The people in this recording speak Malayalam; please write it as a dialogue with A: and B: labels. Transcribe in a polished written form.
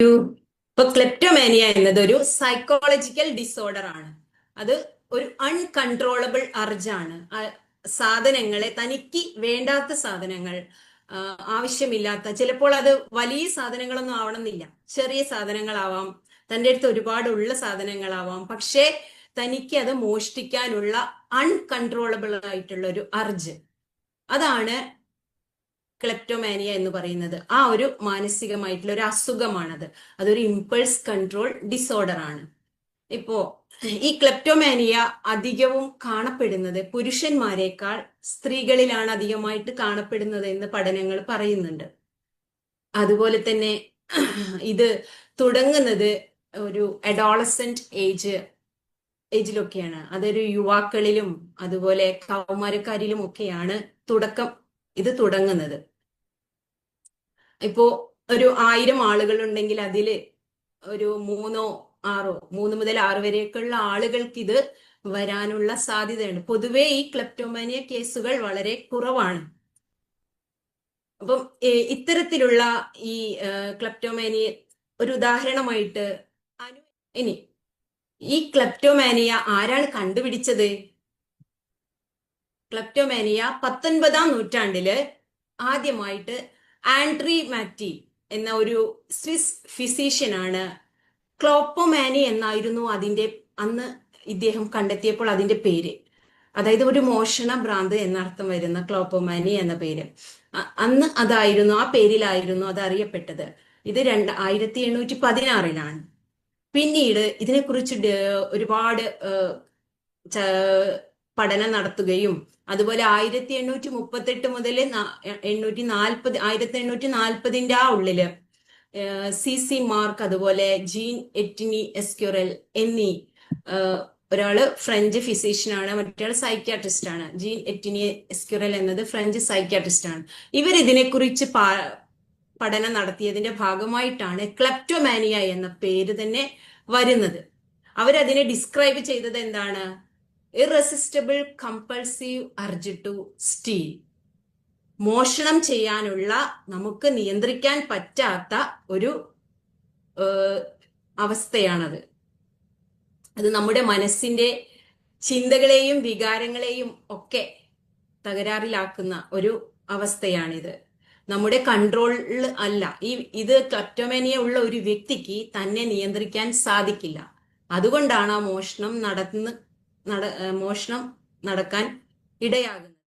A: ഇപ്പൊ ക്ലെപ്റ്റോമാനിയ എന്നത് ഒരു സൈക്കോളജിക്കൽ ഡിസോർഡർ ആണ്. അത് ഒരു അൺകൺട്രോളബിൾ അർജാണ്. സാധനങ്ങളെ തനിക്ക് വേണ്ടാത്ത സാധനങ്ങൾ, ആവശ്യമില്ലാത്ത, ചിലപ്പോൾ അത് വലിയ സാധനങ്ങളൊന്നും ആവണമെന്നില്ല, ചെറിയ സാധനങ്ങളാവാം, തൻ്റെ അടുത്ത് ഒരുപാടുള്ള സാധനങ്ങളാവാം, പക്ഷേ തനിക്ക് അത് മോഷ്ടിക്കാനുള്ള അൺകൺട്രോളബിൾ ആയിട്ടുള്ള ഒരു അർജ്, അതാണ് ക്ലെപ്റ്റോമാനിയ എന്ന് പറയുന്നത്. ആ ഒരു മാനസികമായിട്ടുള്ള ഒരു അസുഖമാണത്. അതൊരു ഇമ്പൾസ് കൺട്രോൾ ഡിസോർഡർ ആണ്. ഇപ്പോ ഈ ക്ലെപ്റ്റോമാനിയ അധികവും കാണപ്പെടുന്നത് പുരുഷന്മാരെക്കാൾ സ്ത്രീകളിലാണ് അധികമായിട്ട് കാണപ്പെടുന്നത് എന്ന് പഠനങ്ങൾ പറയുന്നുണ്ട്. അതുപോലെ തന്നെ ഇത് തുടങ്ങുന്നത് ഒരു അഡോളസെന്റ് ഏജിലൊക്കെയാണ്. അതൊരു യുവാക്കളിലും അതുപോലെ കൗമാരക്കാരിലും ഒക്കെയാണ് ഇത് തുടങ്ങുന്നത്. ഇപ്പോ ഒരു 1000 ആളുകൾ ഉണ്ടെങ്കിൽ അതില് ഒരു 3 മുതൽ 6 വരെയൊക്കെയുള്ള ആളുകൾക്ക് ഇത് വരാനുള്ള സാധ്യതയുണ്ട്. പൊതുവെ ഈ ക്ലെപ്റ്റോമാനിയ കേസുകൾ വളരെ കുറവാണ്. അപ്പം ഇത്തരത്തിലുള്ള ഈ ക്ലെപ്റ്റോമാനിയ ഒരു ഉദാഹരണമായിട്ട് ഇനി ഈ ക്ലെപ്റ്റോമാനിയ ആരാണ് കണ്ടുപിടിച്ചത്? ക്ലെപ്റ്റോമാനിയ 19ാം നൂറ്റാണ്ടില് ആദ്യമായിട്ട് ആൻഡ്രി മാറ്റി എന്ന ഒരു സ്വിസ് ഫിസീഷ്യനാണ്. ക്ലോപ്പോമാനി എന്നായിരുന്നു അന്ന് ഇദ്ദേഹം കണ്ടെത്തിയപ്പോൾ അതിന്റെ പേര്. അതായത് ഒരു മോഷണ ഭ്രാന്ത് എന്നർത്ഥം വരുന്ന ക്ലോപ്പോമാനി എന്ന പേര്. അന്ന് ആ പേരിലായിരുന്നു അത് അറിയപ്പെട്ടത്. ഇത് 1816 പിന്നീട് ഇതിനെക്കുറിച്ച് ഒരുപാട് പഠനം നടത്തുകയും അതുപോലെ 1838 മുതൽ 1840 ആ ഉള്ളില് സി മാർക്ക്, അതുപോലെ ജീൻ എറ്റിനി എസ്ക്യുറൽ എന്നീ ഒരാള് ഫ്രഞ്ച് ഫിസീഷ്യനാണ്, മറ്റൊരാൾ സൈക്യാട്രിസ്റ്റ് ആണ്. ജീൻ എറ്റിനി എസ്ക്യുറൽ എന്നത് ഫ്രഞ്ച് സൈക്യാട്രിസ്റ്റ് ആണ്. ഇവർ ഇതിനെക്കുറിച്ച് പഠനം നടത്തിയതിന്റെ ഭാഗമായിട്ടാണ് ക്ലെപ്റ്റോമാനിയ എന്ന പേര് തന്നെ വരുന്നത്. അവരതിനെ ഡിസ്ക്രൈബ് ചെയ്തത് എന്താണ്? Irresistible compulsive urge to steal. മോഷണം ചെയ്യാനുള്ള, നമുക്ക് നിയന്ത്രിക്കാൻ പറ്റാത്ത ഒരു അവസ്ഥയാണത്. അത് നമ്മുടെ മനസ്സിന്റെ ചിന്തകളെയും വികാരങ്ങളെയും ഒക്കെ തകരാറിലാക്കുന്ന ഒരു അവസ്ഥയാണിത്. നമ്മുടെ കൺട്രോളിൽ അല്ല. ഇത് ക്ലെപ്റ്റോമാനിയ ഉള്ള ഒരു വ്യക്തിക്ക് തന്നെ നിയന്ത്രിക്കാൻ സാധിക്കില്ല. അതുകൊണ്ടാണ് ആ മോഷണം നടക്കാൻ ഇടയാകുന്നത്.